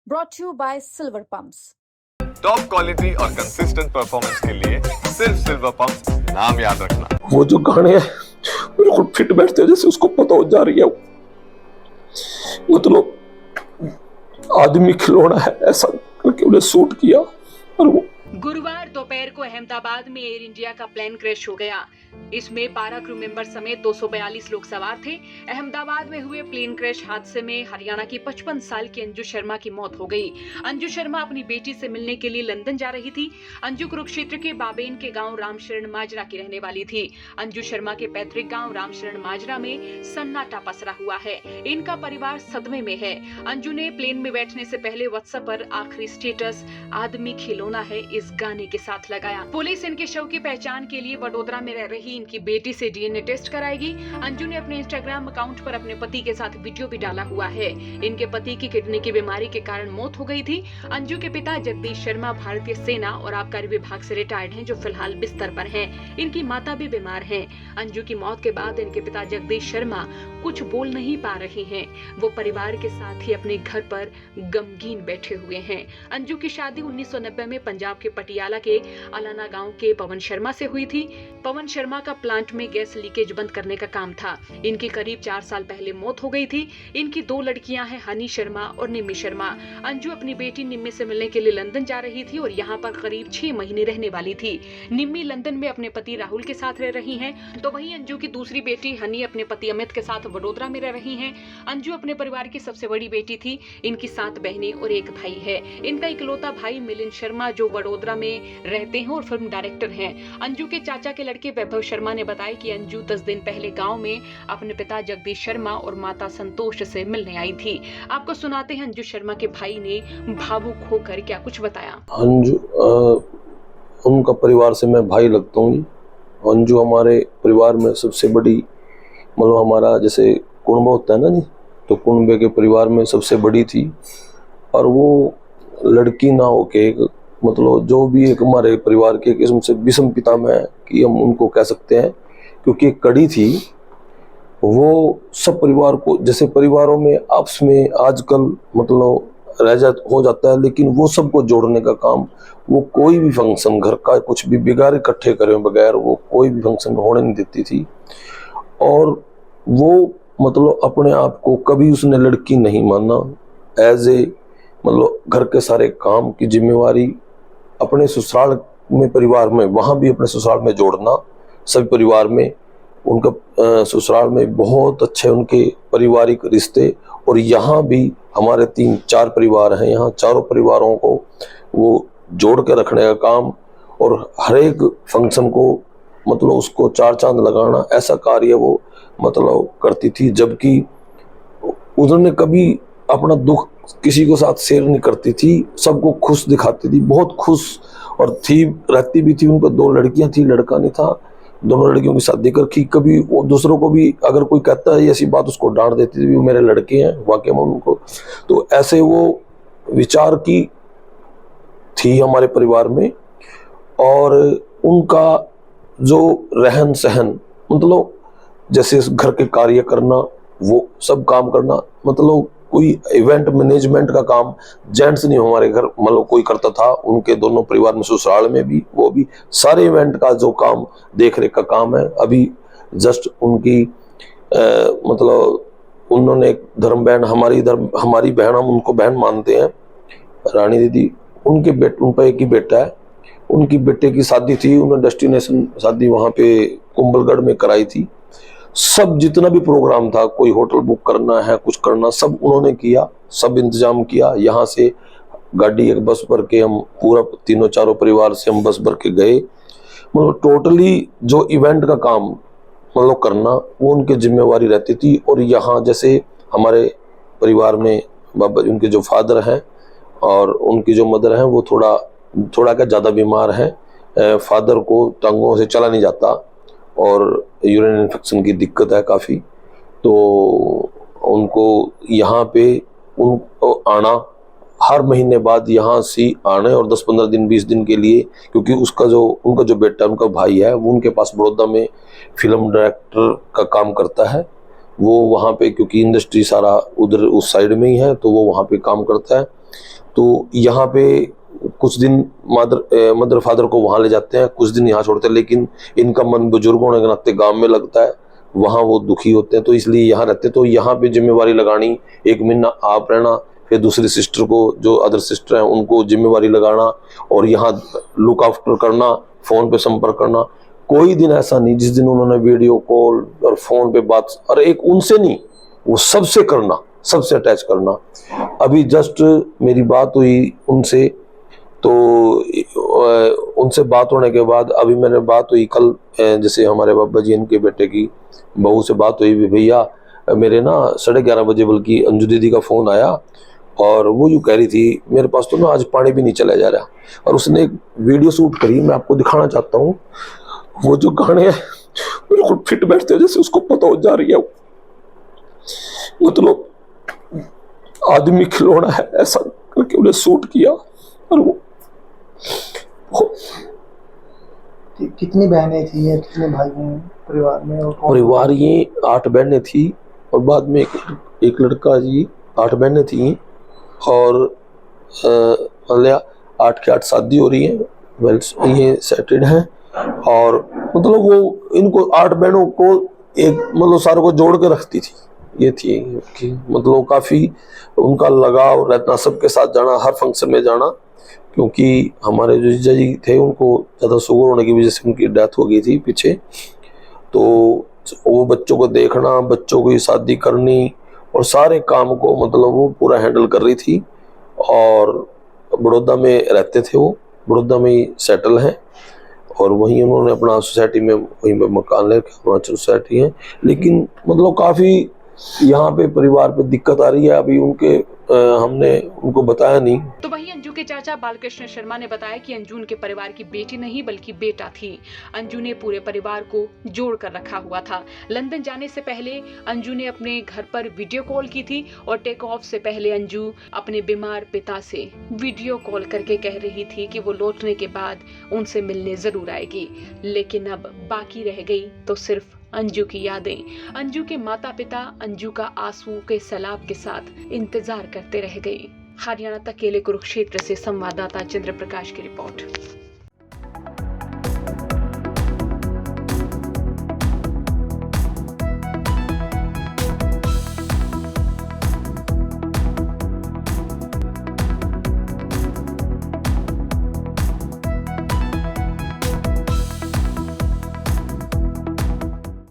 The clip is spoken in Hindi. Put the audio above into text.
brought to you by Silver Pumps. Top quality और कंसिस्टेंट परफॉर्मेंस के लिए सिर्फ सिल्वर पंप्स, नाम याद रखना। वो जो गाने हैं बिल्कुल फिट बैठते हैं, जैसे उसको पता हो जा रही है मतलब आदमी खिलौना है, ऐसा करके उन्हें सूट किया। और वो गुरुवार दोपहर को अहमदाबाद में एयर इंडिया का प्लेन क्रैश हो गया। इसमें 12 क्रू मेंबर समेत 242 लोग सवार थे। अहमदाबाद में हुए प्लेन क्रैश हादसे में हरियाणा की 55 साल की अंजू शर्मा की मौत हो गई। अंजू शर्मा अपनी बेटी से मिलने के लिए लंदन जा रही थी। अंजू कुरुक्षेत्र के बाबेन के गांव रामशरण माजरा की रहने वाली थी। अंजू शर्मा के पैतृक गांव रामशरण माजरा में सन्नाटा पसरा हुआ है। इनका परिवार सदमे में है। अंजू ने प्लेन में बैठने से पहले व्हाट्सएप पर आखिरी स्टेटस आदमी खिलौना है इस गाने के साथ लगाया। पुलिस इनके शव की पहचान के लिए वडोदरा में रह रही इनकी बेटी से डीएनए टेस्ट कराएगी। अंजू ने अपने इंस्टाग्राम अकाउंट पर अपने पति के साथ वीडियो भी डाला हुआ है। इनके पति की किडनी की बीमारी के कारण मौत हो गई थी। अंजू के पिता जगदीश शर्मा भारतीय सेना और आबकारी विभाग से रिटायर्ड हैं, जो फिलहाल बिस्तर पर हैं। इनकी माता भी बीमार हैं। अंजू की मौत के बाद इनके पिता जगदीश शर्मा कुछ बोल नहीं पा रहे हैं। वो परिवार के साथ ही अपने घर पर गमगीन बैठे हुए हैं। अंजू की शादी 1990 में पंजाब के पटियाला के अलाना गांव के पवन शर्मा से हुई थी। पवन शर्मा का प्लांट में गैस लीकेज बंद करने का काम था। इनकी करीब 4 साल पहले मौत हो गई थी। इनकी 2 लड़कियां हैं, हनी शर्मा और निम्मी शर्मा। अंजू अपनी बेटी निम्मी से मिलने के लिए लंदन जा रही थी और यहाँ पर करीब 6 महीने रहने वाली थी। निम्मी लंदन में अपने पति राहुल के साथ रह रही हैं, तो वहीं अंजू की दूसरी बेटी हनी अपने पति अमित के साथ वडोदरा में रह रही हैं। अंजू अपने परिवार की सबसे बड़ी बेटी थी। इनकी 7 बहनें और 1 भाई है। इनका इकलौता भाई मिलिंद शर्मा जो वडोदरा में रहते हैं और फिल्म डायरेक्टर हैं। अंजू के चाचा के लड़के वैभव शर्मा ने बताया कि अंजू 10 दिन पहले गांव में अपने पिता जगदीश शर्मा और माता संतोष से मिलने आई थी। आपको सुनाते हैं अंजू शर्मा के भाई ने भावुक होकर क्या कुछ बताया। अंजू उनका परिवार से मैं भाई लगता हूँ। अंजू हमारे परिवार में सबसे बड़ी, मतलब हमारा जैसे कुंभ होता है ना जी, तो कुंभ के परिवार में सबसे बड़ी थी। और वो लड़की ना होके मतलब जो भी एक हमारे परिवार के किस्म से विषम पिता में कि हम उनको कह सकते हैं, क्योंकि एक कड़ी थी। वो सब परिवार को, जैसे परिवारों में आपस में आजकल मतलब हो जाता है, लेकिन वो सबको जोड़ने का काम, वो कोई भी फंक्शन घर का कुछ भी बिगाड़ इकट्ठे करे बगैर वो कोई भी फंक्शन होने नहीं देती थी। और वो मतलब अपने आप को कभी उसने लड़की नहीं माना। एज ए मतलब घर के सारे काम की जिम्मेवारी अपने ससुराल में, परिवार में, वहाँ भी अपने ससुराल में जोड़ना। सभी परिवार में उनका ससुराल में बहुत अच्छे उनके पारिवारिक रिश्ते, और यहाँ भी हमारे 3-4 परिवार हैं। यहाँ चारों परिवारों को वो जोड़ के रखने का काम, और हर एक फंक्शन को मतलब उसको 4 चांद लगाना, ऐसा कार्य वो मतलब करती थी। जबकि उन्होंने कभी अपना दुख किसी को साथ शेयर नहीं करती थी, सबको खुश दिखाती थी, बहुत खुश और थी, रहती भी थी। उनको 2 लड़कियां थी, लड़का नहीं था। दोनों लड़कियों की शादी कर की। कभी वो दूसरों को भी अगर कोई कहता है ऐसी बात, उसको डांट देती थी, वो मेरे लड़के हैं, वाकई में उनको। तो ऐसे वो विचार की थी हमारे परिवार में। और उनका जो रहन सहन, मतलब जैसे घर के कार्य करना, वो सब काम करना, मतलब कोई इवेंट मैनेजमेंट का काम जेंट्स नहीं हमारे घर मतलब कोई करता था। उनके दोनों परिवार में, ससुराल में भी, वो भी सारे इवेंट का जो काम, देख रेख का काम है। अभी जस्ट उनकी मतलब उन्होंने एक धर्म बहन, हमारी बहन, हम उनको बहन मानते हैं, रानी दीदी, उनका एक ही बेटा है। उनकी बेटे की शादी थी, उन्होंने डेस्टिनेशन शादी वहाँ पे कुंभलगढ़ में कराई थी। सब जितना भी प्रोग्राम था, कोई होटल बुक करना है, कुछ करना, सब उन्होंने किया, सब इंतजाम किया। यहाँ से गाड़ी, एक बस भर के हम पूरा 3-4 परिवार से हम बस भर के गए। मतलब टोटली जो इवेंट का काम मतलब करना, वो उनकी जिम्मेवारी रहती थी। और यहाँ जैसे हमारे परिवार में बाबा, उनके जो फादर हैं और उनकी जो मदर हैं, वो थोड़ा क्या ज़्यादा बीमार हैं। फादर को टांगों से चला नहीं जाता और यूरिन इन्फेक्शन की दिक्कत है काफ़ी। तो उनको यहाँ पे उनको आना, हर महीने बाद यहाँ से आने, और 10-15 दिन 20 दिन के लिए, क्योंकि उनका जो बेटा, उनका भाई है, वो उनके पास बड़ौदा में फिल्म डायरेक्टर का काम करता है। वो वहाँ पे, क्योंकि इंडस्ट्री सारा उधर उस साइड में ही है, तो वो वहाँ पे काम करता है। तो यहाँ पे कुछ दिन मदर फादर को वहाँ ले जाते हैं, कुछ दिन यहाँ छोड़ते हैं, लेकिन इनका मन बुजुर्ग होने के नाते गांव में लगता है, वहाँ वो दुखी होते हैं, तो इसलिए यहाँ रहते हैं। तो यहाँ पे जिम्मेवारी लगानी, एक महीना आप रहना, फिर दूसरी सिस्टर को, जो अदर सिस्टर हैं उनको जिम्मेवारी लगाना, और यहाँ लुक आफ्टर करना, फोन पे संपर्क करना। कोई दिन ऐसा नहीं जिस दिन उन्होंने वीडियो कॉल और फोन पे बात, और एक उनसे नहीं, वो सबसे करना, सबसे अटैच करना। अभी जस्ट मेरी बात हुई उनसे, तो उनसे बात होने के बाद अभी मैंने बात हुई कल, जैसे हमारे बाबा जी इनके बेटे की बहू से बात हुई, भैया मेरे ना 11:30 बजे बल्कि अंजू दीदी का फोन आया, और वो यूँ कह रही थी मेरे पास तो ना आज पानी भी नहीं चला जा रहा, और उसने एक वीडियो शूट करी, मैं आपको दिखाना चाहता हूँ। वो जो गाने हैं बिल्कुल फिट बैठते हैं, जैसे उसको पता हो जा रही है, मतलब आदमी खिलौना है ऐसा करके उन्हें शूट किया। और वो कितनी बहनें थी या कितने भाई हैं परिवार में? और परिवार ये 8 बहनें थी, और बाद में एक लड़का जी, 8 बहनें थी, और 8 के 8 शादी हो रही है, वेल ये सेटेड हैं। और मतलब वो इनको 8 बहनों को एक मतलब सारों को जोड़ के रखती थी, ये थी कि मतलब काफ़ी उनका लगाव रहना, सबके साथ जाना, हर फंक्शन में जाना, क्योंकि हमारे जो जीजा जी थे उनको ज़्यादा शुगर होने की वजह से उनकी डेथ हो गई थी पीछे। तो वो बच्चों को देखना, बच्चों की शादी करनी, और सारे काम को मतलब वो पूरा हैंडल कर रही थी। और बड़ौदा में रहते थे, वो बड़ौदा में ही सेटल हैं, और वहीं उन्होंने अपना सोसाइटी में वहीं पे मकान लेकर अपना सोसाइटी है। लेकिन मतलब काफ़ी यहाँ पे परिवार पे दिक्कत आ रही है अभी उनके, हमने उनको बताया नहीं। तो वहीं अंजू के चाचा बालकृष्ण शर्मा ने बताया कि अंजू उनके परिवार की बेटी नहीं बल्कि बेटा थी। अंजू ने पूरे परिवार को जोड़ कर रखा हुआ था। लंदन जाने से पहले अंजू ने अपने घर पर वीडियो कॉल की थी, और टेक ऑफ से पहले अंजू अपने बीमार पिता से वीडियो कॉल करके कह रही थी कि वो लौटने के बाद उनसे मिलने जरूर आएगी। लेकिन अब बाकी रह गई तो सिर्फ अंजू की यादें। अंजू के माता पिता अंजू का आंसू के सैलाब के साथ इंतजार करते रह गए। हरियाणा तक के लिए कुरुक्षेत्र से संवाददाता चंद्र प्रकाश की रिपोर्ट।